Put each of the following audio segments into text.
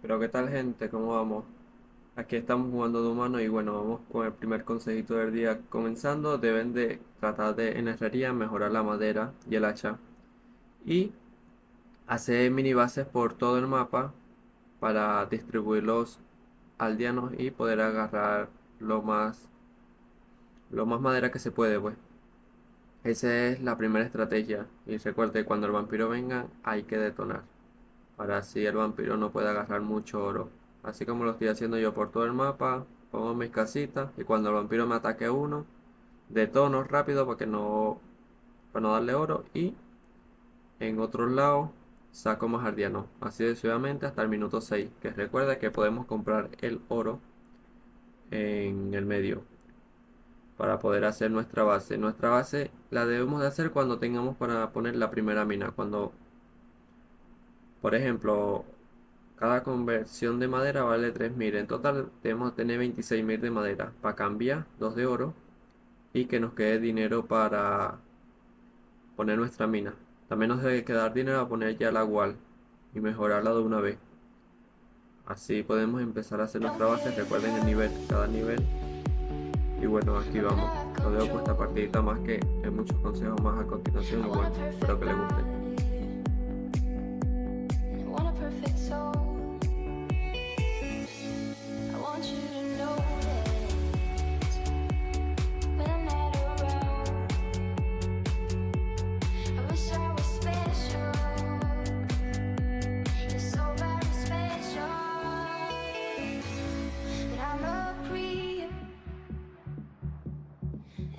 Pero qué tal, gente, ¿cómo vamos? Aquí estamos jugando de humano y bueno, vamos con el primer consejito del día. Comenzando, deben de tratar de en herrería mejorar la madera y el hacha y hacer mini bases por todo el mapa para distribuir los aldeanos y poder agarrar lo más, lo más madera que se puede, pues. Esa es la primera estrategia. Y recuerde, cuando el vampiro venga, hay que detonar, para así el vampiro no pueda agarrar mucho oro. Así como lo estoy haciendo yo por todo el mapa, pongo mis casitas y cuando el vampiro me ataque uno, detono rápido para no darle oro y en otro lado saco más ardianos. Así sucesivamente hasta el minuto 6, que recuerda que podemos comprar el oro en el medio para poder hacer nuestra base. Nuestra base la debemos de hacer cuando tengamos para poner la primera mina. Cuando, por ejemplo, cada conversión de madera vale 3.000. En total debemos tener 26.000 de madera para cambiar, 2 de oro y que nos quede dinero para poner nuestra mina. También nos debe quedar dinero a poner ya la wall y mejorarla de una vez. Así podemos empezar a hacer nuestra base. Recuerden el nivel, cada nivel. Y bueno, aquí vamos. Lo dejo con esta partidita más que hay muchos consejos más a continuación. Y bueno, espero que les guste.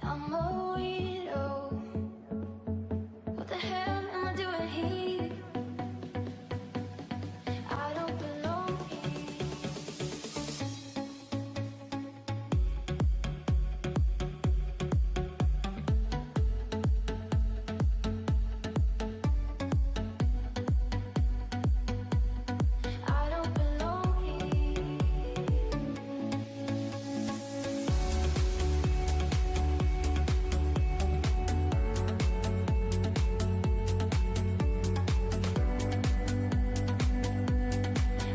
I'm a weirdo. What the hell am I doing here? I don't belong here. I don't belong here.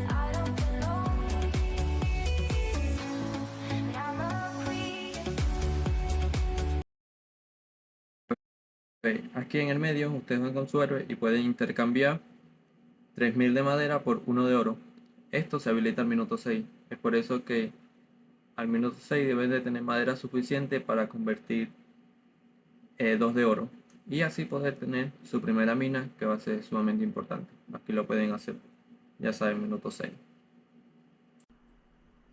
I don't belong here. I'm a creep. Ok, aquí en el medio ustedes van con su héroe y pueden intercambiar 3.000 de madera por uno de oro. Esto se habilita al minuto 6. Es por eso que al minuto 6 deben de tener madera suficiente para convertir 2 de oro. Y así poder tener su primera mina, que va a ser sumamente importante. Aquí lo pueden hacer, ya saben, minuto 6.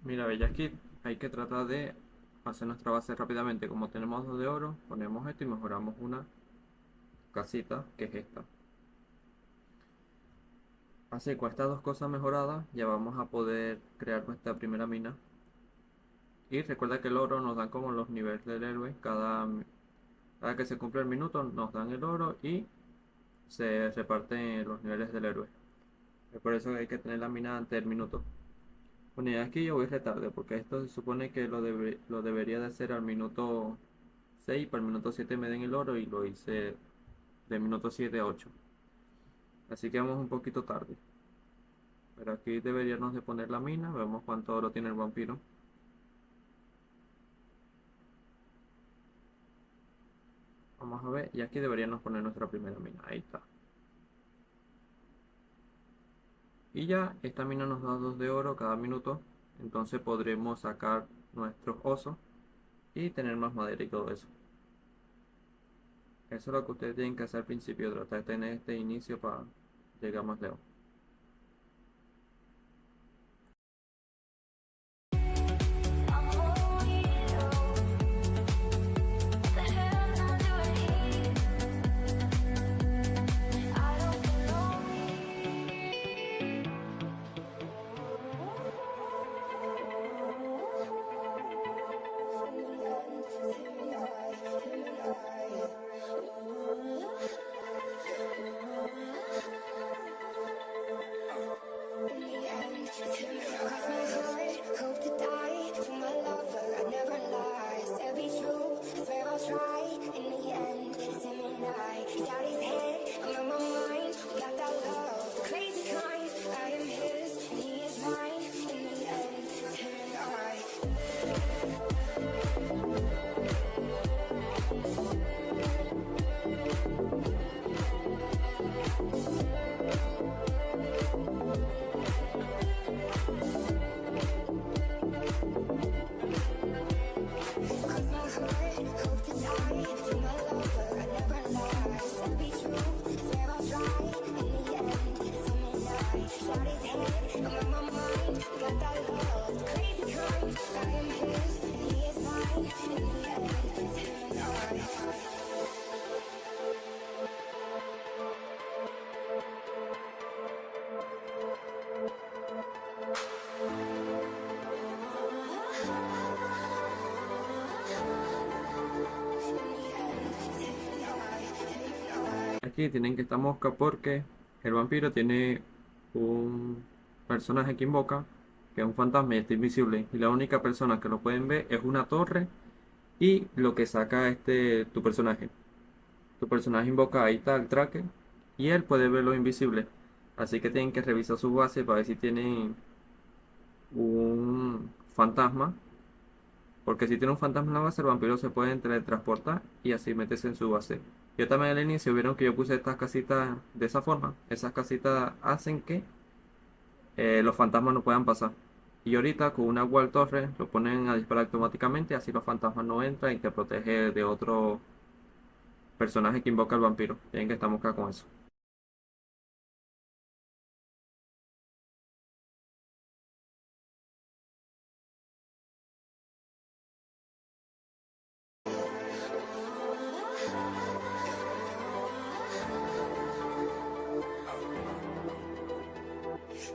Mira, ve, aquí hay que tratar de hacer nuestra base rápidamente. Como tenemos 2 de oro, ponemos esto y mejoramos una casita, que es esta. Así, con estas dos cosas mejoradas, ya vamos a poder crear nuestra primera mina. Y recuerda que el oro nos dan como los niveles del héroe. Cada que se cumple el minuto nos dan el oro y se reparten los niveles del héroe. Es por eso que hay que tener la mina antes del minuto. Bueno, y aquí yo voy retarde porque esto se supone que lo debería de hacer al minuto 6. Para el minuto 7 me den el oro y lo hice de minuto 7 a 8. Así que vamos un poquito tarde. Pero aquí deberíamos de poner la mina. Vemos cuánto oro tiene el vampiro. Vamos a ver. Y aquí deberíamos poner nuestra primera mina. Ahí está. Y ya esta mina nos da 2 de oro cada minuto. Entonces podremos sacar nuestros osos y tener más madera y todo eso. Eso es lo que ustedes tienen que hacer al principio. Tratar de tener este inicio para llegar más lejos. I'm a weirdo. What the hell am I doing here? I don't belong here. aquí tienen que estar mosca porque el vampiro tiene un personaje que invoca, que es un fantasma y está invisible. Y la única persona que lo pueden ver es una torre y lo que saca tu personaje. Tu personaje invoca ahí está el tracker y él puede verlo invisible. Así que tienen que revisar su base para ver si tienen un fantasma. Porque si tiene un fantasma en la base, el vampiro se puede teletransportar y así meterse en su base. Yo también al inicio vieron que yo puse estas casitas de esa forma. Esas casitas hacen que los fantasmas no puedan pasar. Y ahorita con una wall torre lo ponen a disparar automáticamente, así los fantasmas no entran y te protege de otro personaje que invoca al vampiro. Tienen que estar acá con eso.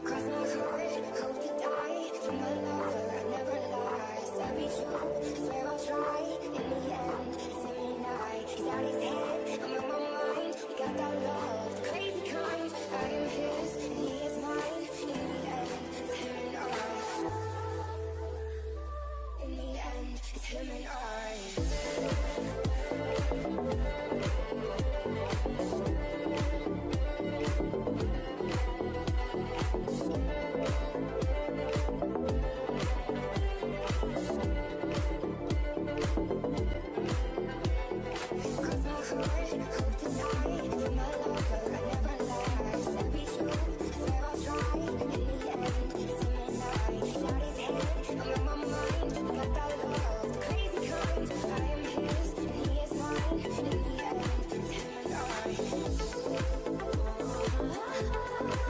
Cross my heart, hope to die. From a lover, I never lie. I'll be true, swear I'll try. In the end, it's him and I. He's out his head, I'm on my mind. We got that love, the crazy kind. I am his, and he is mine. In the end, it's him and I. In the end, it's him and I. Cross my heart, hope to die. From a lover, I never lie. I'll be true, swear I'll try. In the end, it's him and I. He's out his head, I'm on my mind. We got that love, the crazy kind. I am his, and he is mine.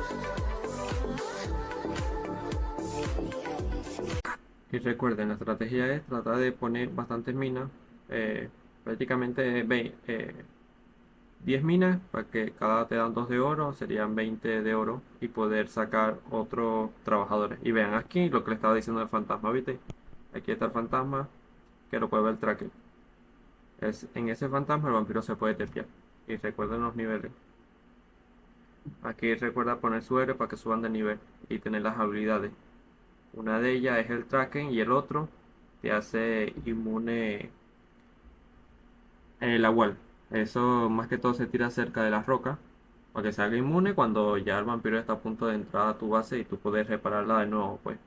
In the end, it's him and I. Y recuerden, la estrategia es tratar de poner bastantes minas, prácticamente 10 minas, para que cada te dan 2 de oro, serían 20 de oro, y poder sacar otros trabajadores. Y vean aquí lo que le estaba diciendo el fantasma, ¿viste? Aquí está el fantasma, que lo puede ver el tracker. En ese fantasma el vampiro se puede tepear. Y recuerden los niveles. Aquí recuerda poner su héroe para que suban de nivel y tener las habilidades. Una de ellas es el Kraken y el otro te hace inmune el Agual. Eso más que todo se tira cerca de las rocas para que se haga inmune cuando ya el vampiro está a punto de entrar a tu base y tú puedes repararla de nuevo, pues.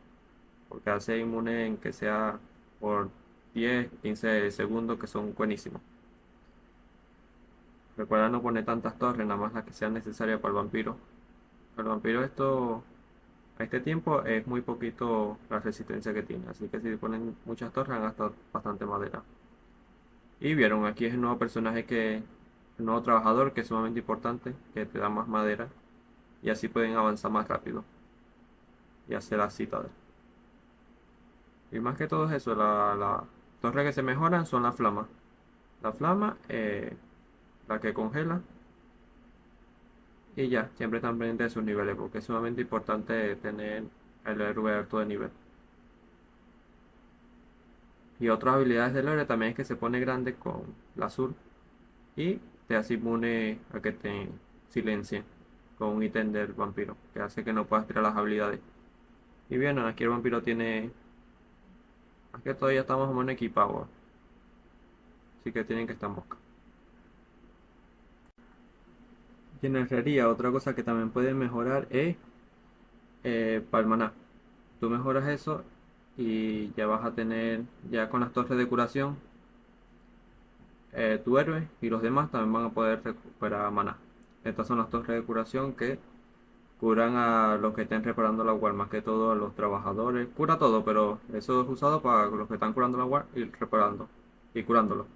Porque hace inmune en que sea por 10, 15 segundos que son buenísimos. Recuerda no poner tantas torres, nada más las que sean necesarias para el vampiro. El vampiro a este tiempo es muy poquito la resistencia que tiene, así que si ponen muchas torres han gastado bastante madera. Y vieron, aquí es el nuevo personaje el nuevo trabajador que es sumamente importante, que te da más madera y así pueden avanzar más rápido y hacer la citadel. Y más que todo es eso, la torre que se mejoran son las flamas. La flama, la que congela y ya, siempre están pendientes de sus niveles porque es sumamente importante tener el héroe alto de nivel. Y otras habilidades del héroe también es que se pone grande con la azul y te hace inmune a que te silencien con un ítem del vampiro que hace que no puedas tirar las habilidades. Y bien, aquí el vampiro tiene. Aquí todavía estamos más o menos equipados, así que tienen que estar mosca. Y en herrería, otra cosa que también pueden mejorar es para el maná. Tú mejoras eso y ya vas a tener, ya con las torres de curación, tu héroe y los demás también van a poder recuperar maná. Estas son las torres de curación que curan a los que estén reparando la ward, más que todo a los trabajadores. Cura todo, pero eso es usado para los que están curando la ward y reparando y curándolo.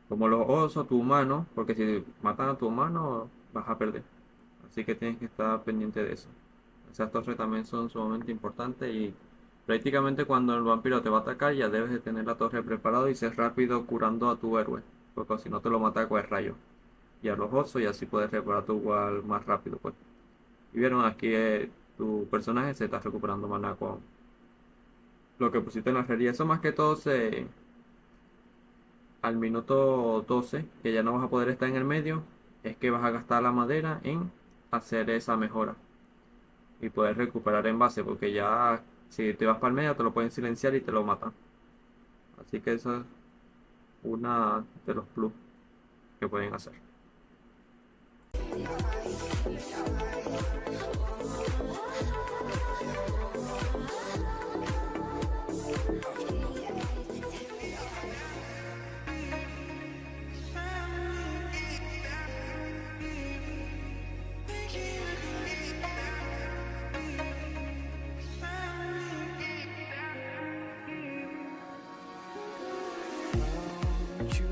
Como los osos, tu humano, porque si matan a tu humano vas a perder. Así que tienes que estar pendiente de eso. Esas torres también son sumamente importantes y prácticamente cuando el vampiro te va a atacar ya debes de tener la torre preparada y ser rápido curando a tu héroe, porque si no te lo mata con el rayo. Y a los osos y así puedes reparar tu ward más rápido, pues. Y vieron aquí tu personaje se está recuperando maná con lo que pusiste en la herrería. Eso más que todo al minuto 12, que ya no vas a poder estar en el medio, es que vas a gastar la madera en hacer esa mejora y puedes recuperar en base, porque ya si te vas para el medio te lo pueden silenciar y te lo matan. Así que eso es una de los plus que pueden hacer. You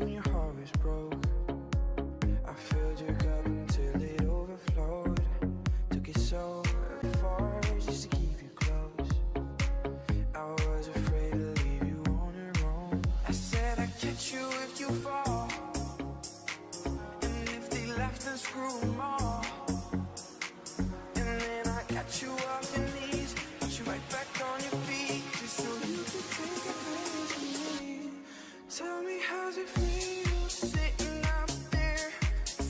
and your heart was broke. I filled your cup until it overflowed. Took it so far just to keep you close. I was afraid to leave you on your own. I said I'd catch you if you fall, and if they laugh then screw 'em all. And then I got you off your knees, put you right back on your feet, just so you could take advantage of me. Tell me how's it feel sitting out there,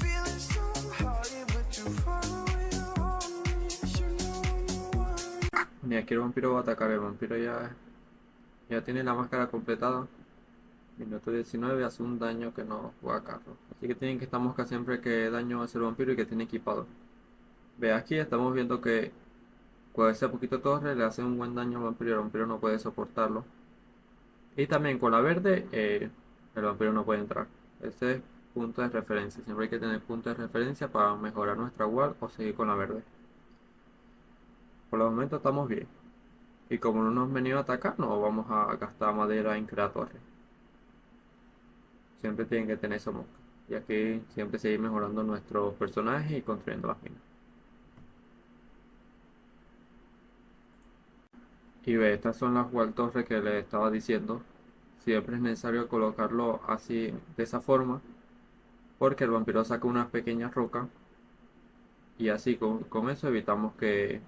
feeling so hard, but you're far away on me. You know I'm the one. Ni aquí el vampiro va a atacar, el vampiro ya tiene la máscara completada. Minuto 19 hace un daño que no juega a carro. Así que tienen que esta mosca siempre que daño hace el vampiro y que tiene equipado. Ve aquí, estamos viendo que con ese poquito torre le hace un buen daño al vampiro y el vampiro no puede soportarlo. Y también con la verde el vampiro no puede entrar. Ese es punto de referencia. Siempre hay que tener punto de referencia para mejorar nuestra ward o seguir con la verde. Por el momento estamos bien. Y como no nos han venido a atacar, no vamos a gastar madera en crear torre. Siempre tienen que tener esa mosca. Y aquí siempre seguir mejorando nuestros personajes y construyendo las minas. Y ve, estas son las wall torres que les estaba diciendo. Siempre es necesario colocarlo así, de esa forma, porque el vampiro saca unas pequeñas rocas y así con eso evitamos que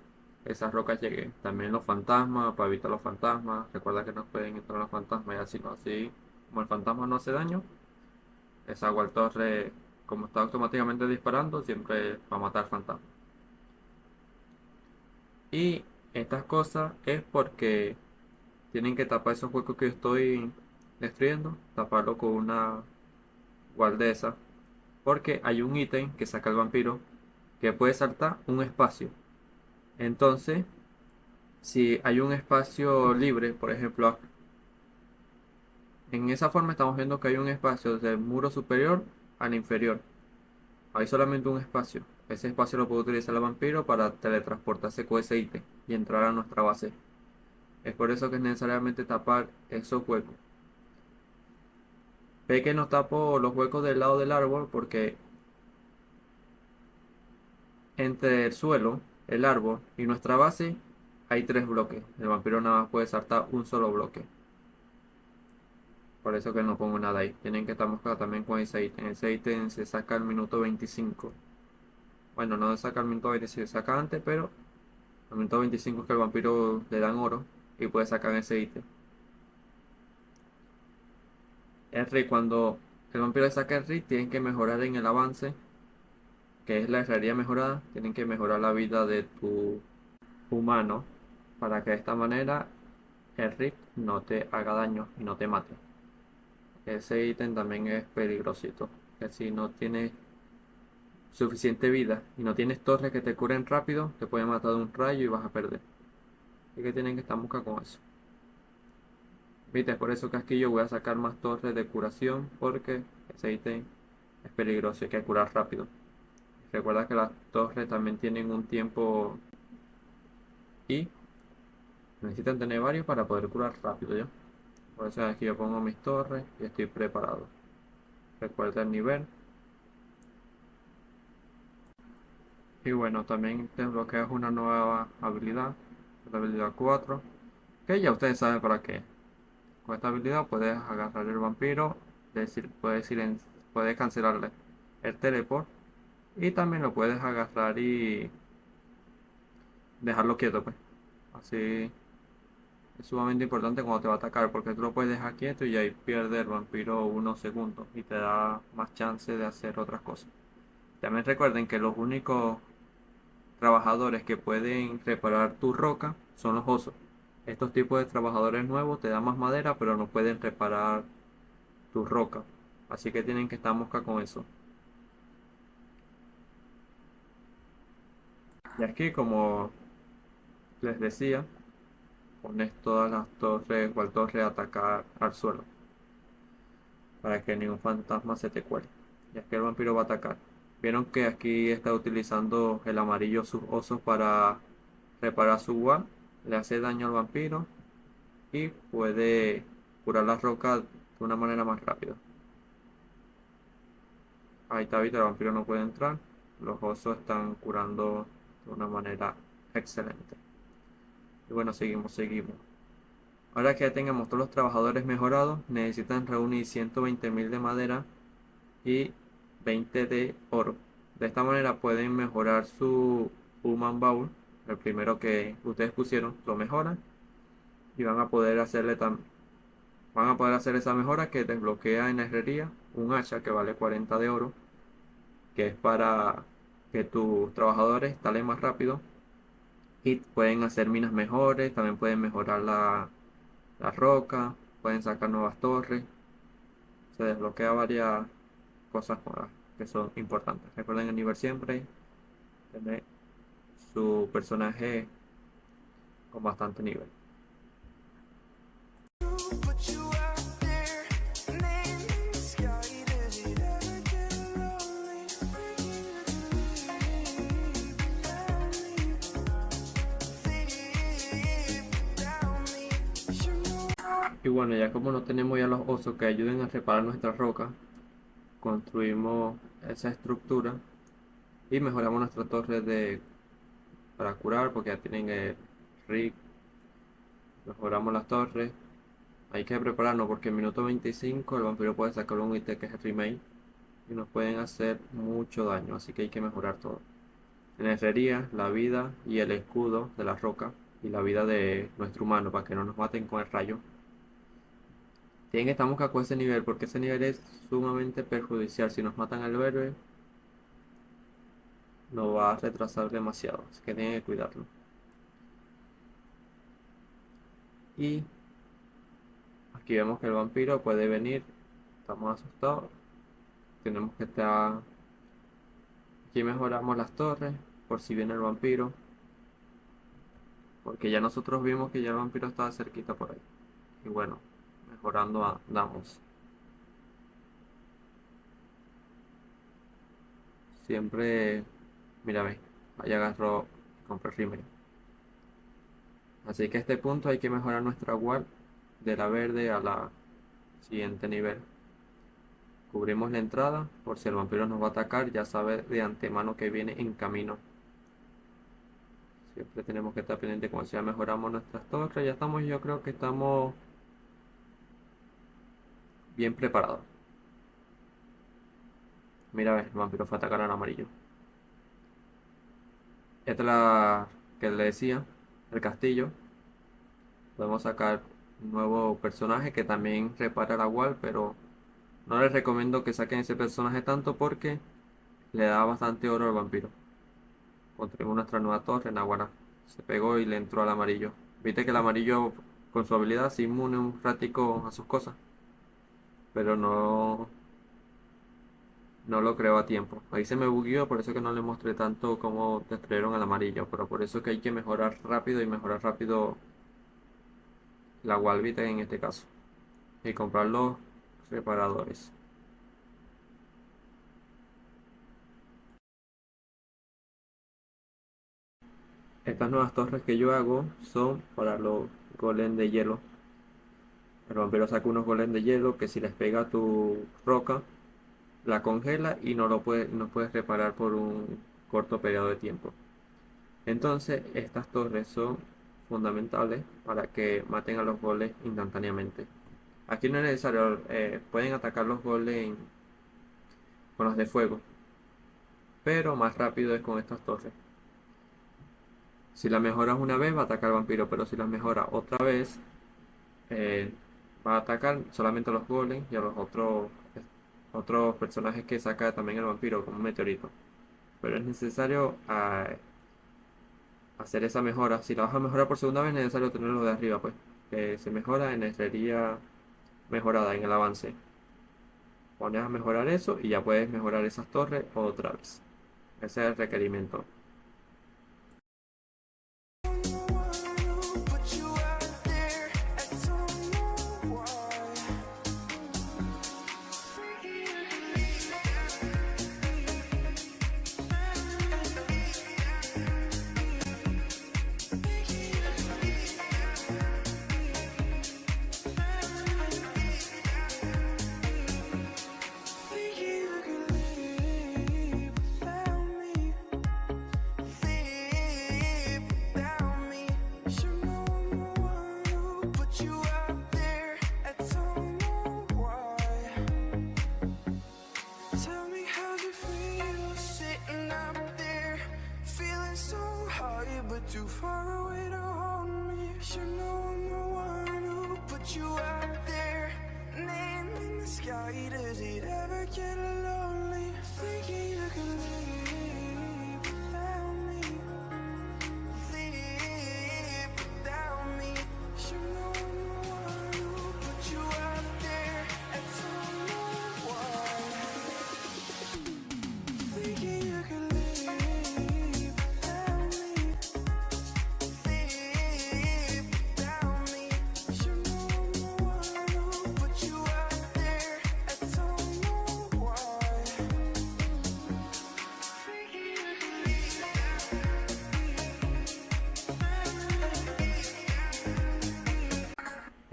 esas rocas lleguen. También los fantasmas, para evitar los fantasmas. Recuerda que no pueden entrar los fantasmas y así no. Así como el fantasma no hace daño, esa wall torre, como está automáticamente disparando, siempre va a matar fantasmas. Y estas cosas es porque tienen que tapar esos huecos que yo estoy destruyendo, taparlo con una guardesa, porque hay un ítem que saca el vampiro que puede saltar un espacio. Entonces, si hay un espacio libre, por ejemplo, en esa forma estamos viendo que hay un espacio del muro superior al inferior. Hay solamente un espacio. Ese espacio lo puede utilizar el vampiro para teletransportarse con ese ítem y entrar a nuestra base. Es por eso que es necesariamente tapar esos huecos. Ve que no tapo los huecos del lado del árbol porque entre el suelo, el árbol y nuestra base hay 3 bloques. El vampiro nada más puede saltar un solo bloque. Por eso que no pongo nada ahí. Tienen que estar moscados también con ese ítem. Ese ítem se saca al minuto 25. Bueno, no se saca al minuto 25, se saca antes, pero al minuto 25 es que el vampiro le dan oro y puede sacar ese ítem. El rey, cuando el vampiro le saca el rey, tienen que mejorar en el avance, que es la herrería mejorada. Tienen que mejorar la vida de tu humano para que de esta manera el rip no te haga daño y no te mate. Ese ítem también es peligrosito, que si no tienes suficiente vida y no tienes torres que te curen rápido, te pueden matar de un rayo y vas a perder. Así que tienen que estar busca con eso. Viste, por eso que aquí yo voy a sacar más torres de curación, porque ese ítem es peligroso, hay que curar rápido. Recuerda que las torres también tienen un tiempo y necesitan tener varios para poder curar rápido, ¿ya? Por eso aquí yo pongo mis torres y estoy preparado. Recuerda el nivel. Y bueno, también desbloqueas una nueva habilidad, la habilidad 4, que ya ustedes saben para qué. Con esta habilidad puedes agarrar el vampiro, puedes cancelarle el teleport y también lo puedes agarrar y dejarlo quieto, pues. Así es sumamente importante cuando te va a atacar, porque tú lo puedes dejar quieto y ahí pierde el vampiro unos segundos y te da más chance de hacer otras cosas. También recuerden que los únicos trabajadores que pueden reparar tu roca son los osos. Estos tipos de trabajadores nuevos te dan más madera, pero no pueden reparar tu roca. Así que tienen que estar mosca con eso. Y aquí, como les decía, pones todas las torres, cual torre a atacar al suelo, para que ningún fantasma se te cuele. Y aquí el vampiro va a atacar. Vieron que aquí está utilizando el amarillo sus osos para reparar su ward. Le hace daño al vampiro y puede curar la roca de una manera más rápida. Ahí está, Vito, el vampiro no puede entrar. Los osos están curando de una manera excelente. Y bueno, seguimos. Ahora que ya tengamos todos los trabajadores mejorados, necesitan reunir 120.000 de madera y 20 de oro. De esta manera pueden mejorar su Human Bowl, el primero que ustedes pusieron, lo mejoran y van a poder hacer esa mejora que desbloquea en la herrería un hacha que vale 40 de oro, que es para que tus trabajadores talen más rápido y pueden hacer minas mejores, también pueden mejorar la roca, pueden sacar nuevas torres, se desbloquea varias cosas nuevas que son importantes. Recuerden el nivel siempre tener su personaje con bastante nivel. But you out there, name in the sky. Does it ever get lonely? Deep down me, you know. Y bueno, ya como no tenemos ya los osos que ayuden a reparar nuestra roca, construimos esa estructura y mejoramos nuestra torre para curar, porque ya tienen el rig. Mejoramos las torres. Hay que prepararnos porque en minuto 25 el vampiro puede sacar un ítem que es el remake y nos pueden hacer mucho daño, así que hay que mejorar todo. En la herrería, la vida y el escudo de la roca y la vida de nuestro humano para que no nos maten con el rayo. Tienen que estar mosca con ese nivel porque ese nivel es sumamente perjudicial. Si nos matan al héroe, nos va a retrasar demasiado, así que tienen que cuidarlo. Y aquí vemos que el vampiro puede venir. Estamos asustados. Tenemos que estar... Aquí mejoramos las torres por si viene el vampiro. Porque ya nosotros vimos que ya el vampiro estaba cerquita por ahí. Y bueno, mejorando andamos. Siempre... Mira, ve. Ahí agarró y compró el rímel. Así que a este punto hay que mejorar nuestra ward de la verde a la siguiente nivel. Cubrimos la entrada por si el vampiro nos va a atacar, ya sabe de antemano que viene en camino. Siempre tenemos que estar pendiente cuando ya mejoramos nuestras torres. Ya estamos, yo creo que estamos bien preparados. Mira, el vampiro fue a atacar al amarillo. Esta es la que le decía, el castillo. Podemos sacar un nuevo personaje que también repara la wall, pero no les recomiendo que saquen ese personaje tanto porque le da bastante oro al vampiro. Construimos nuestra nueva torre, Naguará. Se pegó y le entró al amarillo. Viste que el amarillo con su habilidad se inmune un ratico a sus cosas, pero no lo creó a tiempo. Ahí se me bugueó, por eso que no le mostré tanto cómo destruyeron al amarillo, pero por eso que hay que mejorar rápido y mejorar rápido la Walvita en este caso. Y comprar los reparadores. Estas nuevas torres que yo hago son para los golems de hielo. El vampiro saca unos golems de hielo que si les pega a tu roca, la congela y no puedes reparar por un corto periodo de tiempo. Entonces, estas torres son fundamentales para que maten a los golems instantáneamente. Aquí no es necesario, pueden atacar los golems con los de fuego, pero más rápido es con estas torres. Si la mejoras una vez va a atacar al vampiro, pero si la mejoras otra vez eh, va a atacar solamente a los golems y a los otros personajes que saca también el vampiro, como un meteorito. pero es necesario hacer esa mejora. Si la vas a mejorar por segunda vez, es necesario tenerlo de arriba, pues, que se mejora en herrería mejorada en el avance. Pones a mejorar eso y ya puedes mejorar esas torres otra vez. Ese es el requerimiento. Put you out there, I don't know why. Think you could live without me, live without me. Should know I'm the one who put you out there, I don't know why. Tell me how you feel sitting up there, feeling so high but too far away to hold me. Should know I'm the one who put you out there, name in the sky. Does it ever get lonely? Thinking you could live without me, live without me. Should know I'm the one who put you out there, I don't know why. Thinking you could live without me, live without me. Should know I'm the one who put you out there, I don't know why.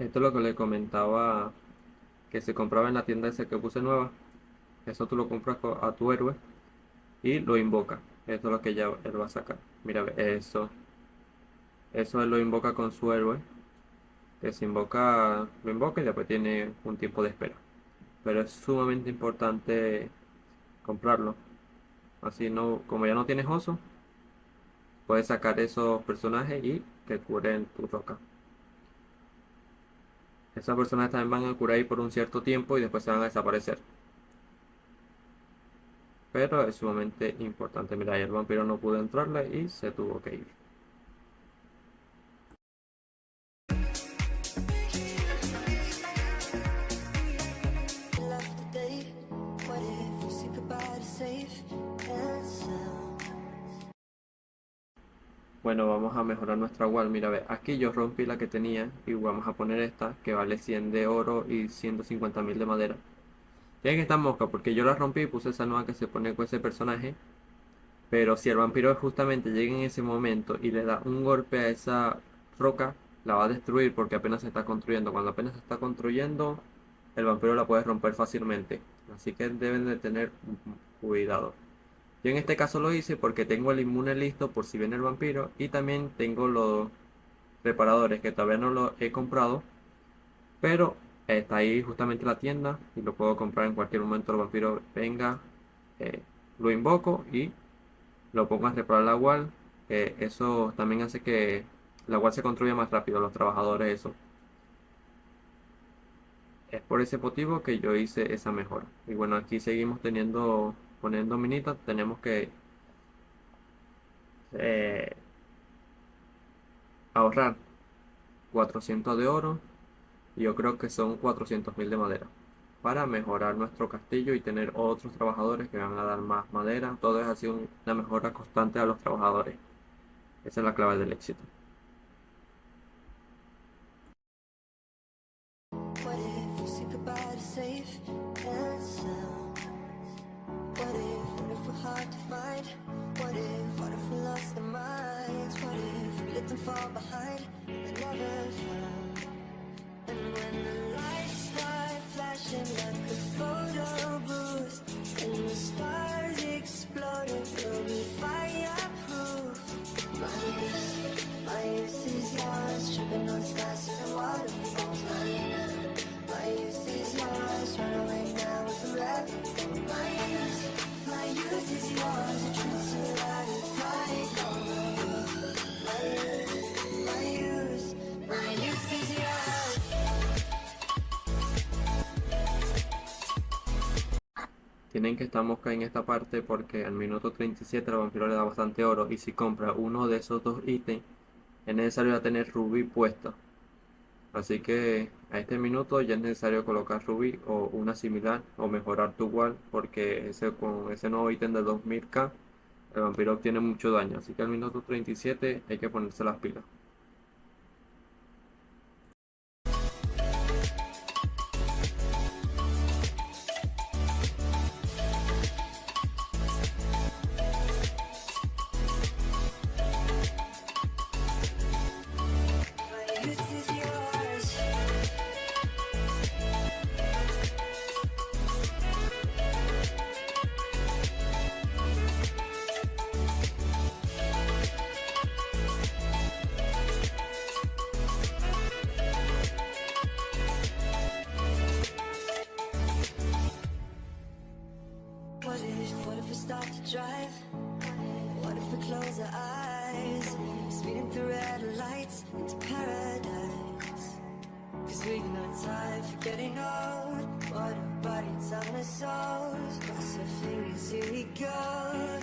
Esto es lo que le comentaba que se compraba en la tienda esa que puse nueva. Eso tú lo compras a tu héroe y lo invoca. Esto es lo que ya él va a sacar. Mira, ve, eso él lo invoca con su héroe. Que se invoca, lo invoca y después tiene un tiempo de espera. Pero es sumamente importante comprarlo. Así no, como ya no tienes oso, puedes sacar esos personajes y que curen tu roca. Esas personas también van a curar ahí por un cierto tiempo y después se van a desaparecer. Pero es sumamente importante. Mira, ahí el vampiro no pudo entrarle y se tuvo que ir. Left today. What if we say goodbye to safe and sound? Bueno, vamos a mejorar nuestra wall. Mira, ve, aquí yo rompí la que tenía y vamos a poner esta que vale 100 de oro y 150.000 de madera. Tiene que estar mosca porque yo la rompí y puse esa nueva que se pone con ese personaje. Pero si el vampiro justamente llega en ese momento y le da un golpe a esa roca, la va a destruir porque apenas se está construyendo. Cuando apenas se está construyendo, el vampiro la puede romper fácilmente. Así que deben de tener cuidado. Yo en este caso lo hice porque tengo el inmune listo por si viene el vampiro y también tengo los reparadores que todavía no los he comprado, pero está ahí justamente la tienda y lo puedo comprar en cualquier momento el vampiro venga, lo invoco y lo pongo a reparar la wall. Eso también hace que la wall se construya más rápido, los trabajadores, eso. Es por ese motivo que yo hice esa mejora. Y bueno, aquí seguimos poniendo minitas. Tenemos que ahorrar 400 de oro. Y yo creo que son 400.000 de madera. Para mejorar nuestro castillo y tener otros trabajadores que van a dar más madera. Todo es así una mejora constante a los trabajadores. Esa es la clave del éxito. What if we say goodbye to safe and sound? What if we're hard to find? What if we lost our minds? What if we let them fall behind and never found? And when the lights start flashing like a photo booth and the stars exploding, we'll be fireproof. My tienen que estar mosca en esta parte porque al minuto 37 el vampiro le da bastante oro y si compra uno de esos dos ítems es necesario ya tener rubí puesta. Así que a este minuto ya es necesario colocar rubí o una similar o mejorar tu wall porque con ese nuevo ítem de 2000k el vampiro obtiene mucho daño. Así que al minuto 37 hay que ponerse las pilas. My youth is yours. What if we start to drive? What if we close our eyes? Speeding through red lights into paradise. Cause we know time for getting old. What a body telling us souls. Cross our fingers, here we go.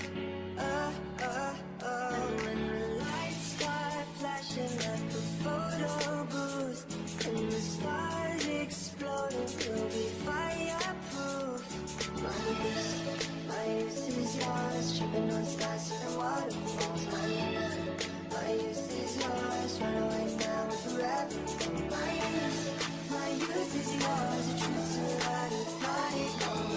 Oh, oh, oh. When the lights start flashing like a photo booth and the stars exploding, we'll be fireproof. My youth is yours, tripping on stars and waterfalls. My youth is yours, run away now and forever. My youth is yours, the truth's a light of my youth is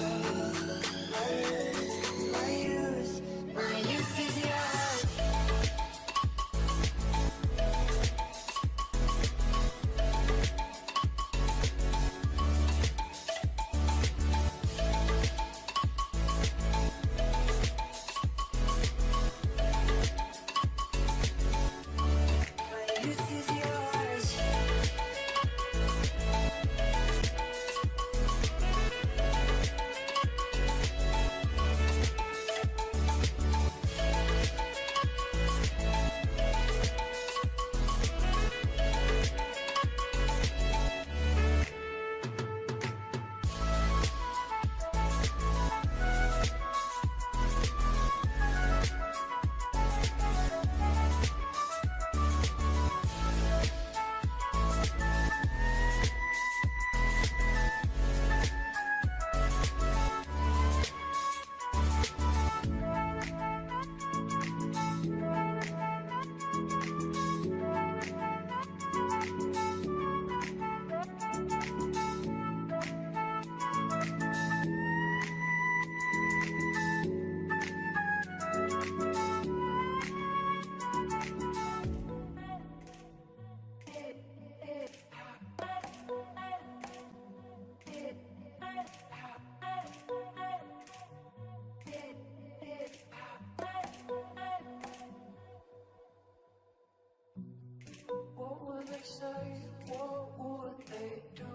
yours. My youth is yours. What would they say? What would they do?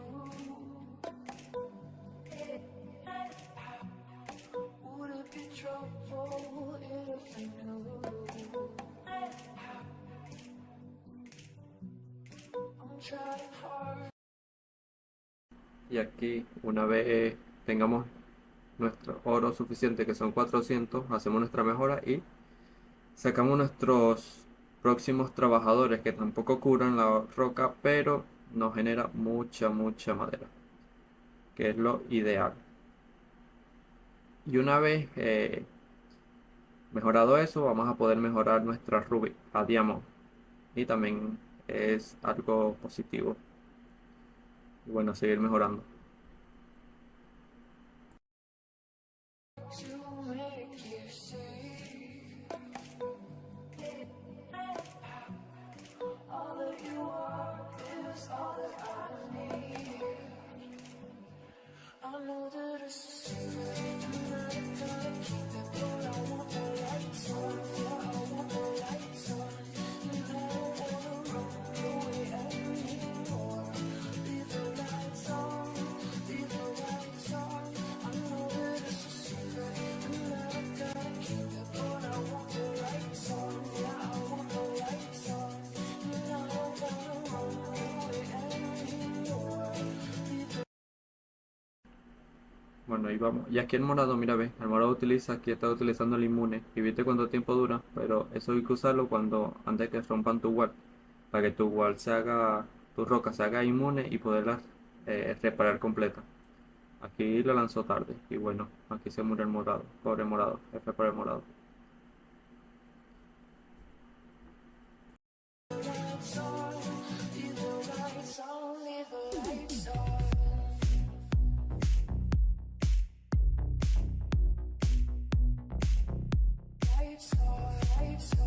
Would it be trouble if they knew? I'm trying hard. Y aquí una vez tengamos nuestro oro suficiente que son 400, hacemos nuestra mejora y sacamos nuestros próximos trabajadores que tampoco curan la roca, pero nos genera mucha madera, que es lo ideal. Y una vez mejorado eso, vamos a poder mejorar nuestra Ruby a Diamond. Y también es algo positivo. Y bueno, seguir mejorando. To make you see all that you are is all that I need. I know that it's a secret, and I gotta keep it, but I want the lights on, yeah, I want the lights on. And I don't wanna run away anymore. Leave the lights on. Bueno, ahí vamos. Y aquí el morado, mira, ve, el morado utiliza, aquí está utilizando el inmune. Y viste cuánto tiempo dura, pero eso hay que usarlo cuando, antes que rompan tu wall, para que tu wall se haga, tu roca se haga inmune y poderla reparar completa. Aquí lo lanzó tarde, y bueno, aquí se murió el morado, pobre morado, F por el morado. Lights on, leave the lights on, leave the lights on. Lights on, lights on.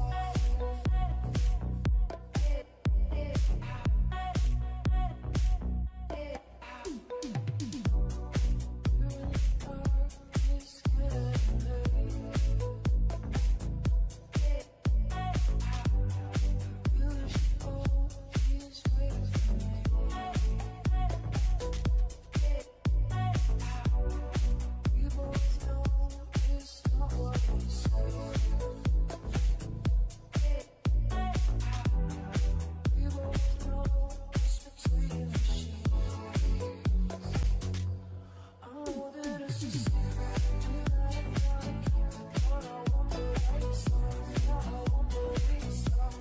Darkness we both know it's not what we say. We both know it's between the sheets. I know that it's a secret, and I gotta keep it, but I want the lights on. Yeah, I want the lights on,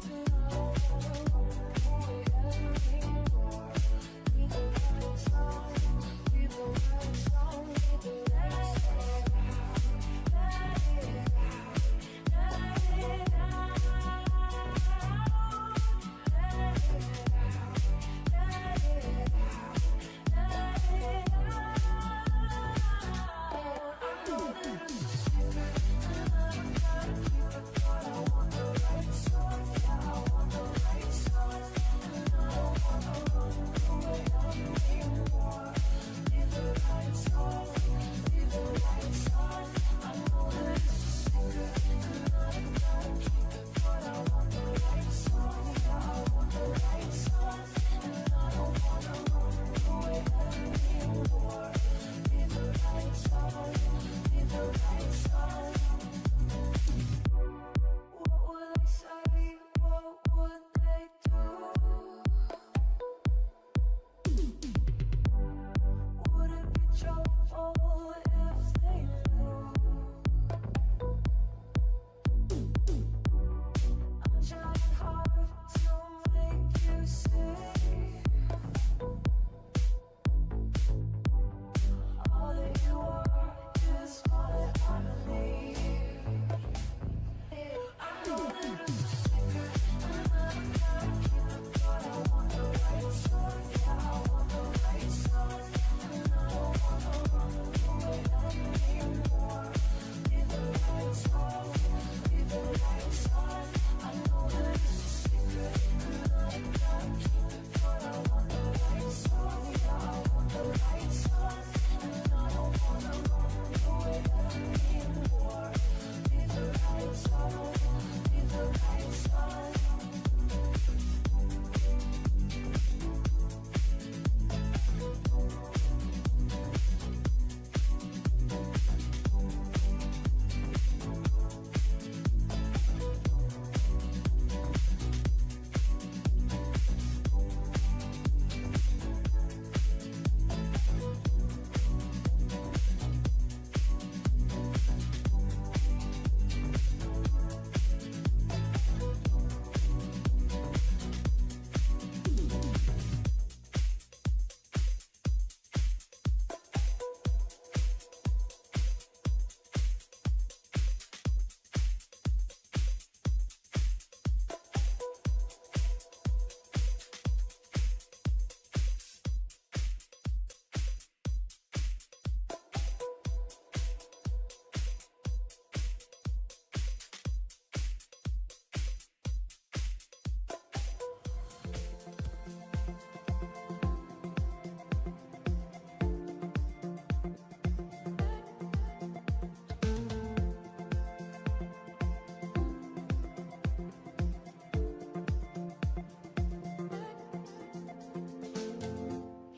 and I don't wanna run away anymore. Leave the lights on, leave the lights on, leave the lights on. Let it out, let it out. What would they say? What would they do? Would it be trouble if they knew? I'm trying hard to make you see all that you are is what I need. I know that it's a secret, and I gotta keep it, but I want the lights on. Yeah, I want the lights on, and I don't wanna run away anymore. Leave the lights on, leave the lights on. I know that it's a secret, and I gotta keep it, but I want the lights on. Yeah, I want the lights on, and I don't wanna run away anymore. Leave the lights on, leave the lights on.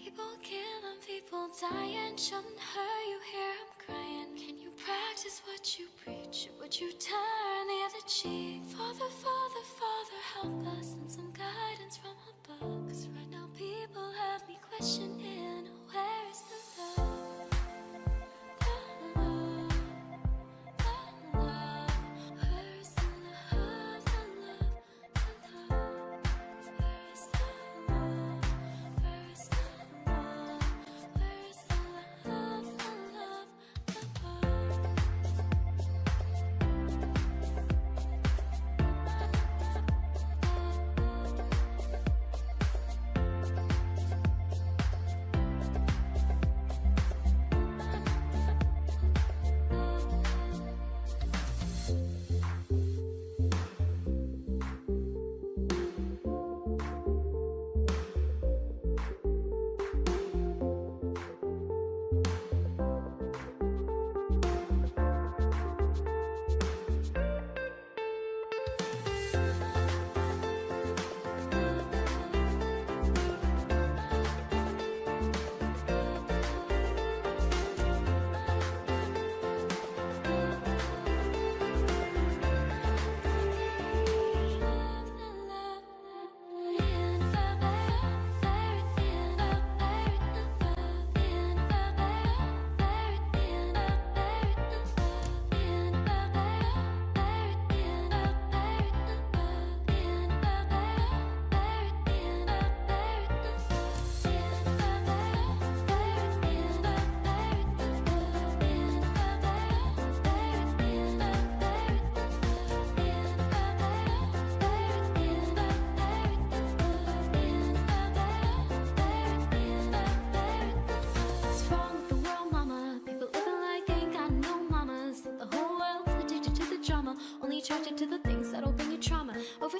People killing, people dying, shouldn't hurt you hear 'em crying. Can you practice what you preach? Or would you turn the other cheek? Father, Father, Father, help us and some guidance from above. 'Cause right now people have me questioning, where is the love?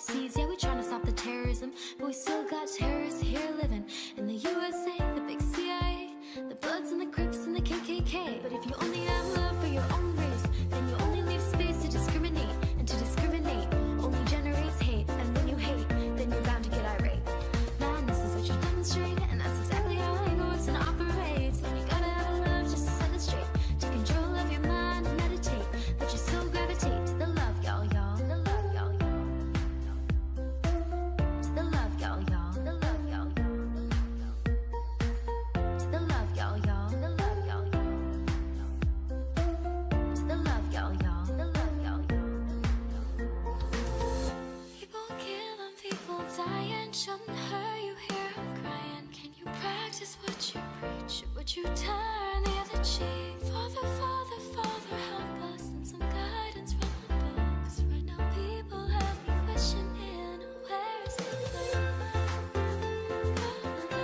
overseas, yeah, we trying to stop the terrorism, but we still got terrorists here living in the USA, the big CIA, the Bloods and the Crips and the KKK. But if you only have love for your own race, then you only leave space to discriminate, and to discriminate only generates hate, and when you hate, then you're bound to get irate. Man, this is what you demonstrate, and that's exactly how it works and operates. Man, you gotta have love just to set it straight, take control of your mind and meditate, let your soul gravitate to the love, y'all, y'all, the love, y'all, y'all, to the love, y'all, y'all, the love, y'all, y'all, to the love, y'all, y'all, the love, y'all, y'all, to the love, y'all, y'all, the love, y'all, y'all. People killing, people dying, shouldn't hurt you. Hear 'em crying. Can you practice what you preach? Or would you turn the other cheek? Father, Father, Father, help us and some guidance from above. 'Cause right now people have me questioning, where's the love? Where's the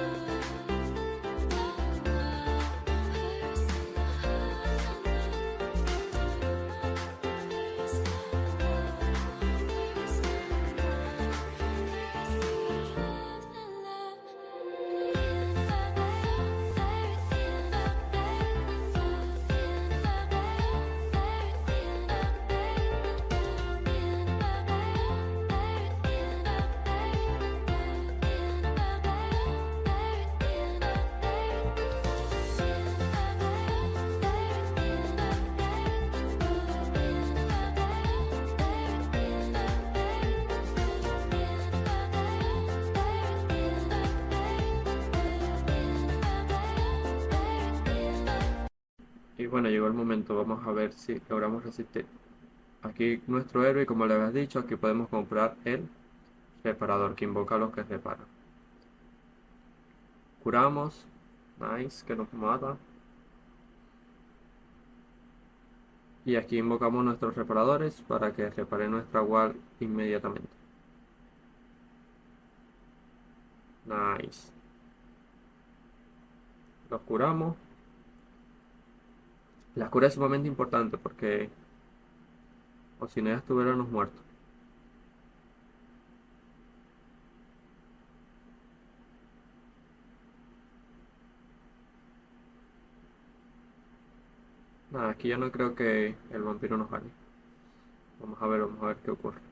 Y bueno, llegó el momento, vamos a ver si logramos resistir. Aquí nuestro héroe, como le habías dicho, aquí podemos comprar el reparador que invoca a los que reparan. Curamos, nice, que nos mata. Y aquí invocamos nuestros reparadores para que reparen nuestra wall inmediatamente. Nice. Los curamos. La cura es sumamente importante porque o si no ya estuviéramos muertos. Nada, aquí yo no creo que el vampiro nos gane. Vamos a ver qué ocurre.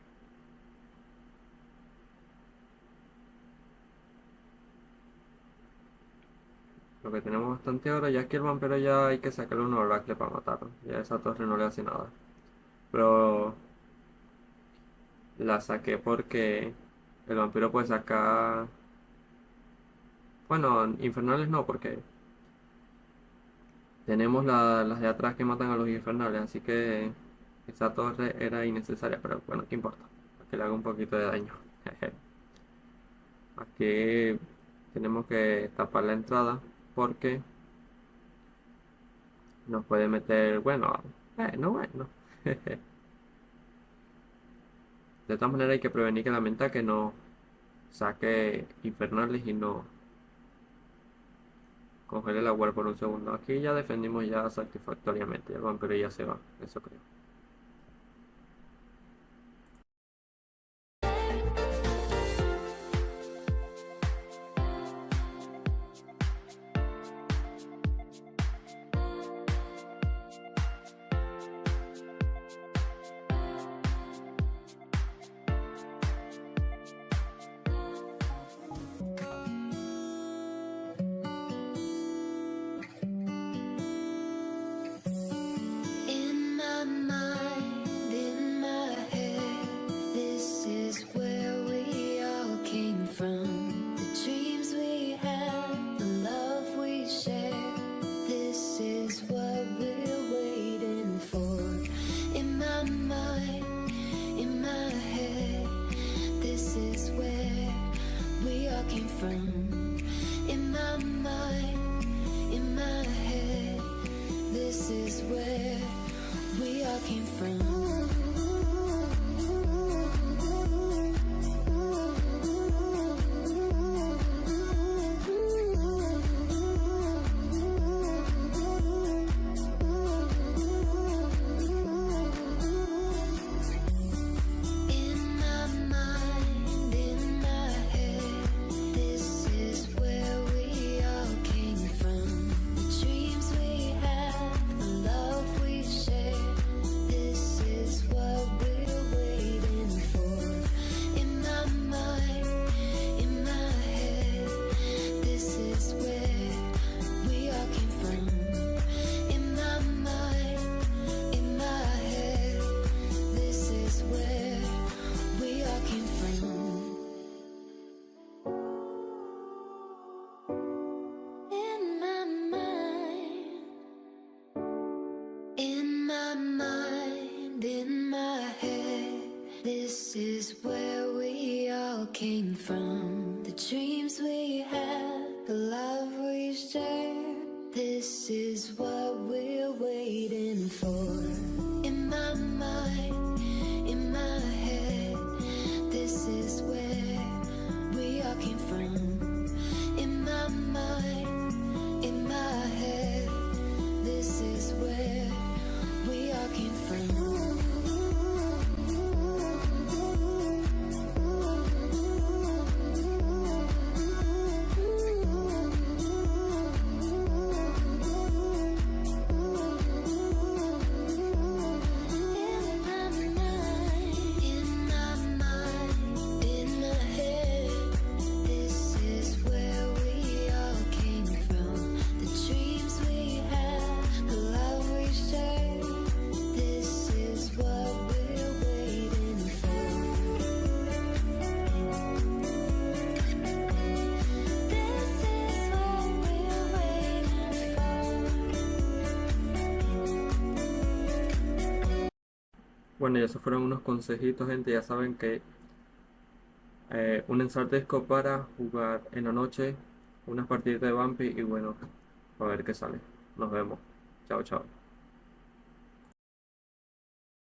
Lo que tenemos bastante oro, ya que el vampiro ya hay que sacarle un oracle para matarlo. Ya esa torre no le hace nada. Pero la saqué porque el vampiro puede sacar... Bueno, infernales no, porque tenemos las de atrás que matan a los infernales, así que esa torre era innecesaria, pero bueno, ¿qué importa? Que le haga un poquito de daño. Aquí tenemos que tapar la entrada porque nos puede meter, bueno. De todas maneras hay que prevenir que la menta que no saque infernales y no congele la web por un segundo. Aquí ya defendimos ya satisfactoriamente, el vampiro ya se va, eso creo. In my mind, in my head, this is where we all came from. The dreams we had, the love we shared, this is what we're waiting for. In my mind, in my head, this is where we all came from. In my mind, in my head, this is where we all came from. In my mind, my mind, in my head, this is where we all came from. The dreams we had, the love we shared, this is what we're waiting for. In my mind, in my head, this is where we all came from. In my mind, in my head, this is where we all came from. Bueno, y esos fueron unos consejitos, gente. Ya saben que únense al Discord para jugar en la noche unas partiditas de Vampi y bueno, a ver qué sale. Nos vemos. Chao, chao.